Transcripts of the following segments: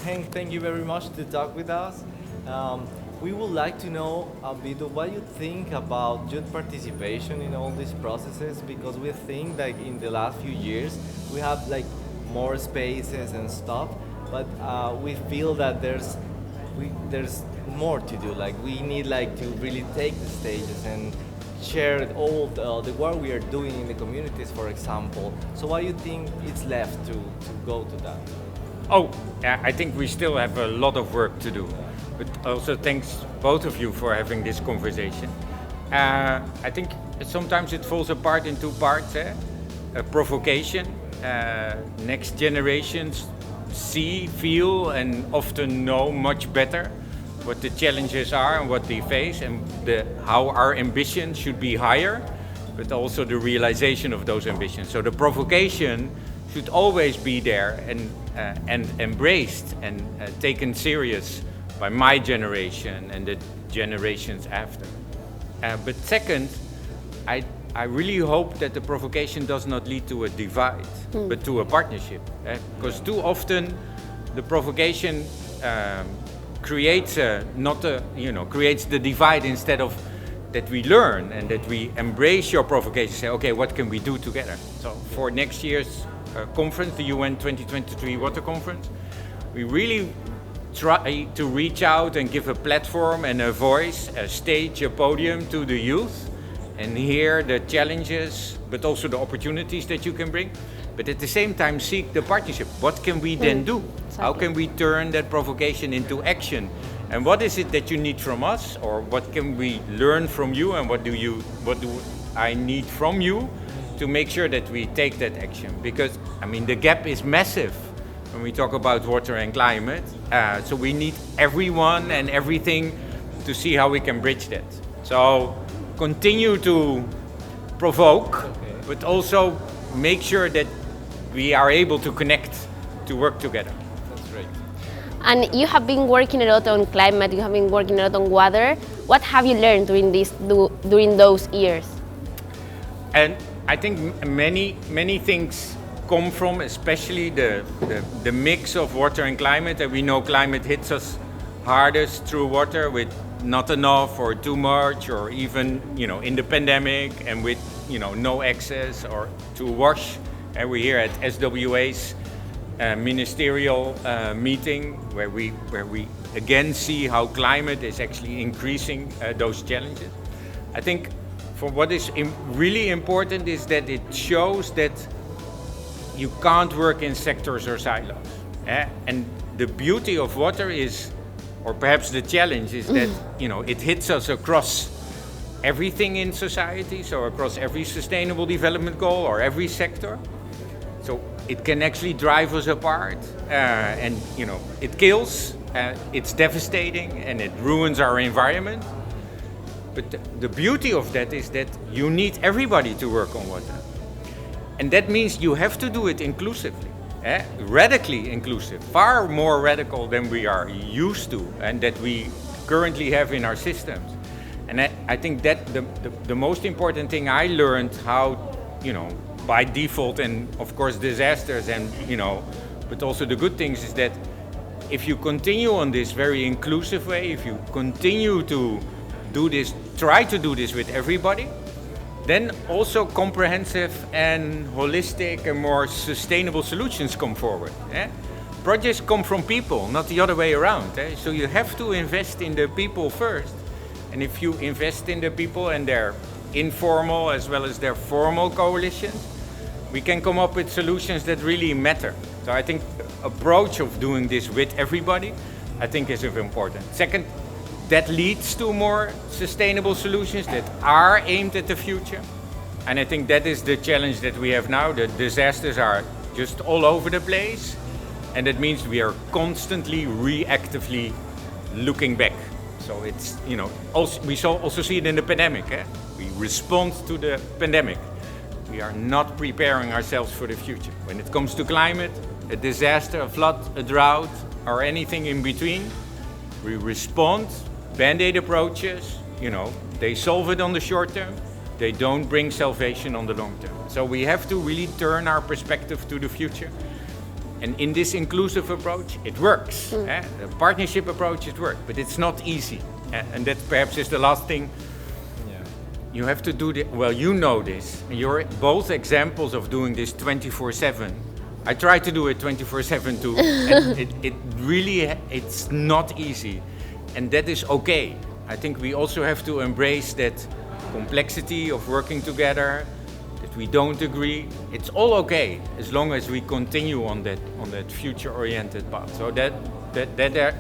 Henk, thank you very much to talk with us. We would like to know a bit of what you think about youth participation in all these processes, because we think that in the last few years we have like more spaces and stuff, but we feel that there's more to do. Like we need like to really take the stages and share all the work we are doing in the communities, for example. So what do you think is left to go to that? Oh, I think we still have a lot of work to do. But also thanks both of you for having this conversation. I think sometimes it falls apart in two parts. A provocation. Next generations see, feel, and often know much better what the challenges are and what they face, and how our ambitions should be higher, but also the realization of those ambitions. So the provocation should always be there and embraced and taken serious by my generation and the generations after. But second, I really hope that the provocation does not lead to a divide, but to a partnership. Because too often the provocation creates creates the divide instead of that we learn and that we embrace your provocation. Say, okay, what can we do together? So for next year's conference, the UN 2023 Water Conference, we really try to reach out and give a platform and a voice, a stage, a podium to the youth, and hear the challenges, but also the opportunities that you can bring. But at the same time, seek the partnership. What can we then do? Exactly. How can we turn that provocation into action? And what is it that you need from us? Or what can we learn from you? And what do I need from you to make sure that we take that action? Because, I mean, the gap is massive when we talk about water and climate. So we need everyone and everything to see how we can bridge that. So continue to provoke, but also make sure that we are able to connect, to work together. That's great. And you have been working a lot on climate, you have been working a lot on water. What have you learned during those years? And I think many things come from, especially the mix of water and climate. And we know climate hits us hardest through water with not enough or too much, or even in the pandemic and with no access or to wash. And we're here at SWA's ministerial meeting where we again see how climate is actually increasing those challenges. I think for what is really important is that it shows that you can't work in sectors or silos. And the beauty of water is, or perhaps the challenge is that it hits us across everything in society, so across every sustainable development goal or every sector. So it can actually drive us apart, and it kills, it's devastating, and it ruins our environment. But the beauty of that is that you need everybody to work on water. And that means you have to do it inclusively, radically inclusive, far more radical than we are used to and that we currently have in our systems. And I think that the most important thing I learned how, by default, and of course disasters and, but also the good things, is that if you continue on this very inclusive way, if you continue to do this, try to do this with everybody, then also comprehensive and holistic and more sustainable solutions come forward. Projects come from people, not the other way around. So you have to invest in the people first. And if you invest in the people and their informal as well as their formal coalitions, we can come up with solutions that really matter. So I think the approach of doing this with everybody, I think is important. Second, that leads to more sustainable solutions that are aimed at the future. And I think that is the challenge that we have now. The disasters are just all over the place. And that means we are constantly reactively looking back. So it's, also, we also see it in the pandemic. We respond to the pandemic. We are not preparing ourselves for the future. When it comes to climate, a disaster, a flood, a drought, or anything in between, we respond, Band-Aid approaches, they solve it on the short term, they don't bring salvation on the long term. So we have to really turn our perspective to the future. And in this inclusive approach, it works. The partnership approach, it works, but it's not easy. And that perhaps is the last thing. You have to do well, you know this. You're both examples of doing this 24/7. I try to do it 24/7 too. And it really, it's not easy. And that is okay. I think we also have to embrace that complexity of working together, that we don't agree. It's all okay as long as we continue on that future-oriented path. So that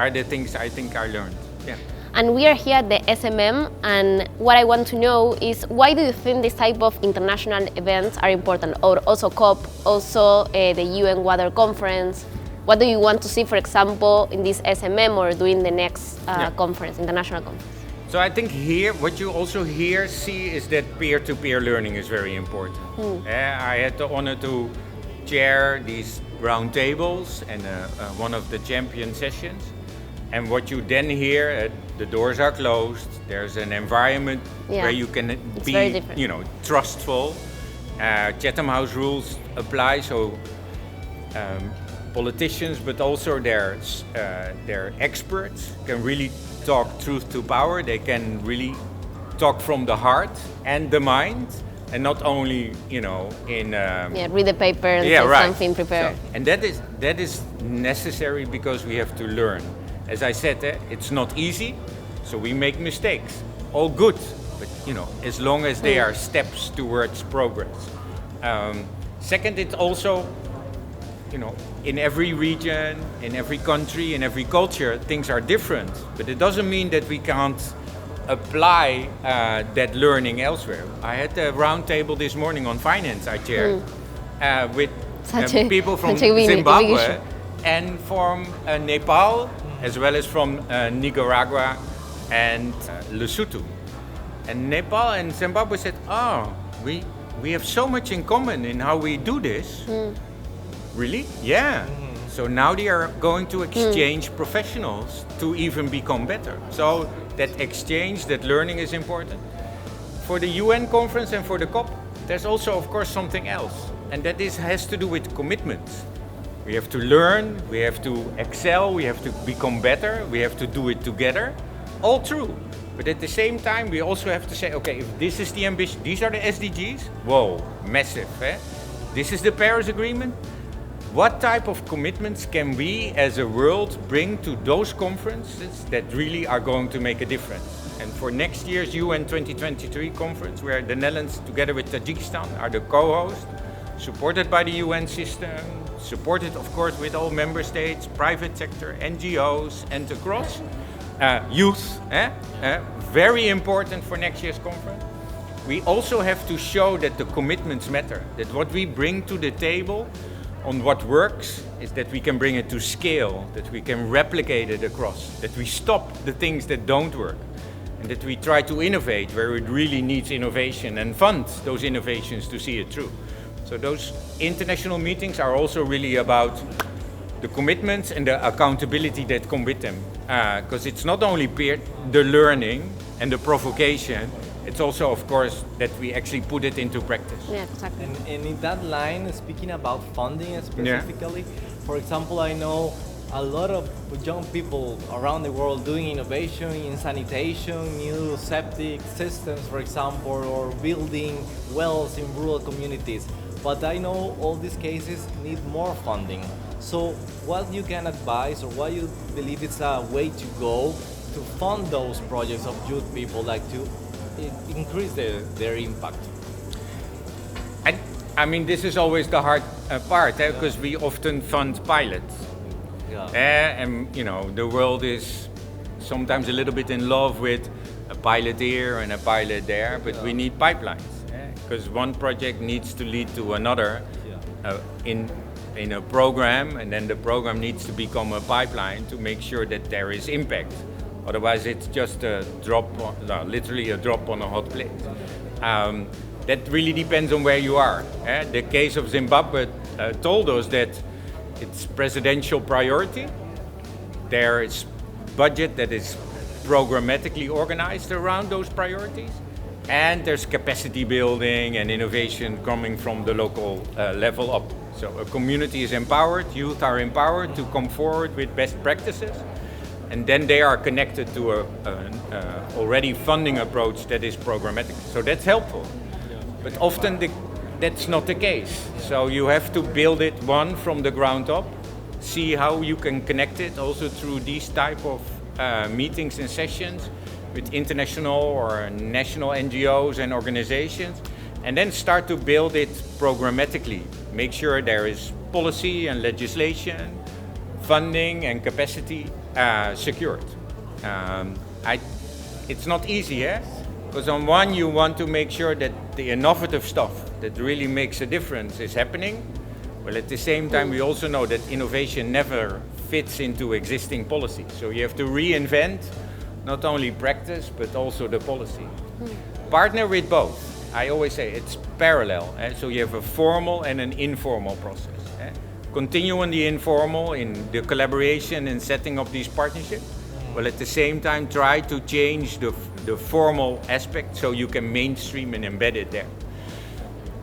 are the things I think I learned. Yeah. And we are here at the SMM, and what I want to know is, why do you think this type of international events are important? Or also COP, also the UN Water Conference. What do you want to see, for example, in this SMM or during the next conference, international conference? So I think here, what you also here see is that peer-to-peer learning is very important. I had the honor to chair these roundtables and one of the champion sessions. And what you then hear, the doors are closed. There's an environment where you can be, trustful. Chatham House rules apply, so politicians, but also their experts can really talk truth to power. They can really talk from the heart and the mind, and not only read the paper and say something prepared. So, and that is necessary because we have to learn. As I said, it's not easy, so we make mistakes. All good, but as long as they are steps towards progress. Second, it's also, in every region, in every country, in every culture, things are different. But it doesn't mean that we can't apply that learning elsewhere. I had a round table this morning on finance I chaired with people from Zimbabwe and from Nepal, as well as from Nicaragua and Lesotho. And Nepal and Zimbabwe said, we have so much in common in how we do this. Really? Yeah. So now they are going to exchange professionals to even become better. So that exchange, that learning is important. For the UN conference and for the COP, there's also, of course, something else. And that has to do with commitments. We have to learn, we have to excel, we have to become better, we have to do it together. All true. But at the same time, we also have to say, okay, if this is the ambition, these are the SDGs, whoa, massive. This is the Paris Agreement. What type of commitments can we as a world bring to those conferences that really are going to make a difference? And for next year's UN 2023 conference, where the Netherlands, together with Tajikistan, are the co-host, supported by the UN system, supported, of course, with all member states, private sector, NGOs, and across. Youth, very important for next year's conference. We also have to show that the commitments matter, that what we bring to the table on what works is that we can bring it to scale, that we can replicate it across, that we stop the things that don't work, and that we try to innovate where it really needs innovation and fund those innovations to see it through. So those international meetings are also really about the commitments and the accountability that come with them. Because it's not only the learning and the provocation, it's also, of course, that we actually put it into practice. Yeah, exactly. And in that line, speaking about funding specifically, for example, I know a lot of young people around the world doing innovation in sanitation, new septic systems, for example, or building wells in rural communities. But I know all these cases need more funding. So what you can advise, or what you believe is a way to go to fund those projects of youth people, like to increase their impact? I mean, this is always the hard part, because we often fund pilots. And the world is sometimes a little bit in love with a pilot here and a pilot there, but we need pipelines, because one project needs to lead to another in a program, and then the program needs to become a pipeline to make sure that there is impact. Otherwise, it's just literally a drop on a hot plate. That really depends on where you are. The case of Zimbabwe told us that it's presidential priority. There is budget that is programmatically organized around those priorities. And there's capacity building and innovation coming from the local level up. So a community is empowered, youth are empowered to come forward with best practices, and then they are connected to a already funding approach that is programmatic. So that's helpful. But often that's not the case. So you have to build it from the ground up, see how you can connect it also through these type of meetings and sessions with international or national NGOs and organizations, and then start to build it programmatically. Make sure there is policy and legislation, funding and capacity secured. It's not easy, because on one you want to make sure that the innovative stuff that really makes a difference is happening. Well, at the same time, we also know that innovation never fits into existing policy. So you have to reinvent not only practice, but also the policy. Partner with both. I always say it's parallel. So you have a formal and an informal process. Continue on the informal in the collaboration and setting up these partnerships. Well, at the same time, try to change the formal aspect so you can mainstream and embed it there.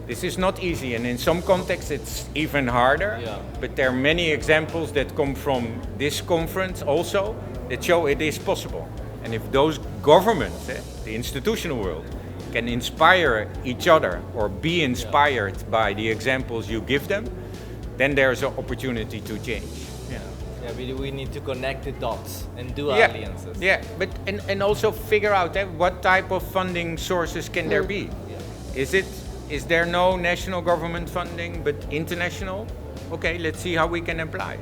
This is not easy, and in some contexts it's even harder, but there are many examples that come from this conference also that show it is possible. And if those governments, the institutional world, can inspire each other or be inspired by the examples you give them, then there's an opportunity to change. We need to connect the dots and do alliances. But and also figure out what type of funding sources can there be. Is there no national government funding but international? Okay, let's see how we can apply.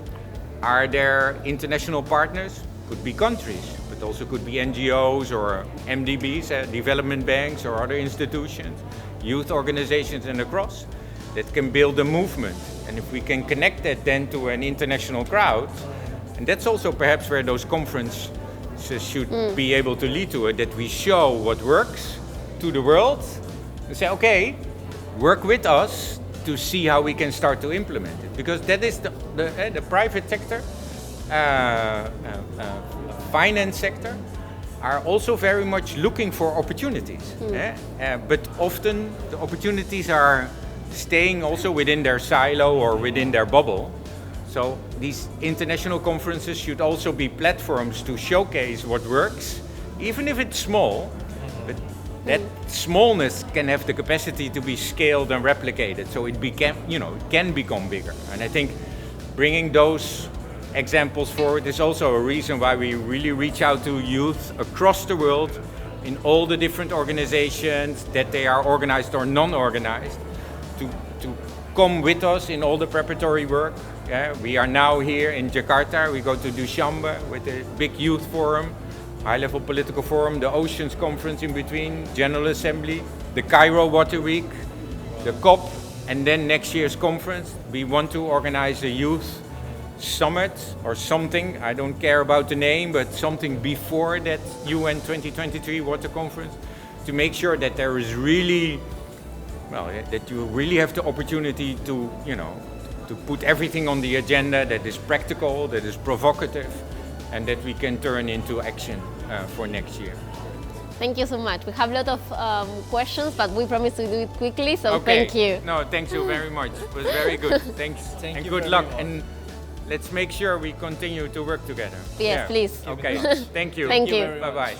Are there international partners? Could be countries, but also could be NGOs or MDBs, development banks or other institutions, youth organizations and across, that can build a movement. And if we can connect that then to an international crowd, and that's also perhaps where those conferences should be able to lead to it, that we show what works to the world and say, okay, work with us to see how we can start to implement it. Because that is the private sector, finance sector, are also very much looking for opportunities. But often the opportunities are staying also within their silo or within their bubble. So these international conferences should also be platforms to showcase what works, even if it's small, but that smallness can have the capacity to be scaled and replicated, so it can become bigger. And I think bringing those examples forward is also a reason why we really reach out to youth across the world in all the different organizations, that they are organized or non-organized, to come with us in all the preparatory work. We are now here in Jakarta. We go to Dushanbe with a big youth forum, high-level political forum, the Oceans Conference in between, General Assembly, the Cairo Water Week, the COP, and then next year's conference. We want to organize a youth summit or something. I don't care about the name, but something before that UN 2023 Water Conference, to make sure that there is really, that you really have the opportunity to, to put everything on the agenda that is practical, that is provocative, and that we can turn into action for next year. Thank you so much. We have a lot of questions, but we promise to do it quickly, so thank you. No, thank you very much. It was very good. Thanks. Thank you good very luck. much. And let's make sure we continue to work together. Yes, please. Okay. Thank you. Thank you. Bye-bye.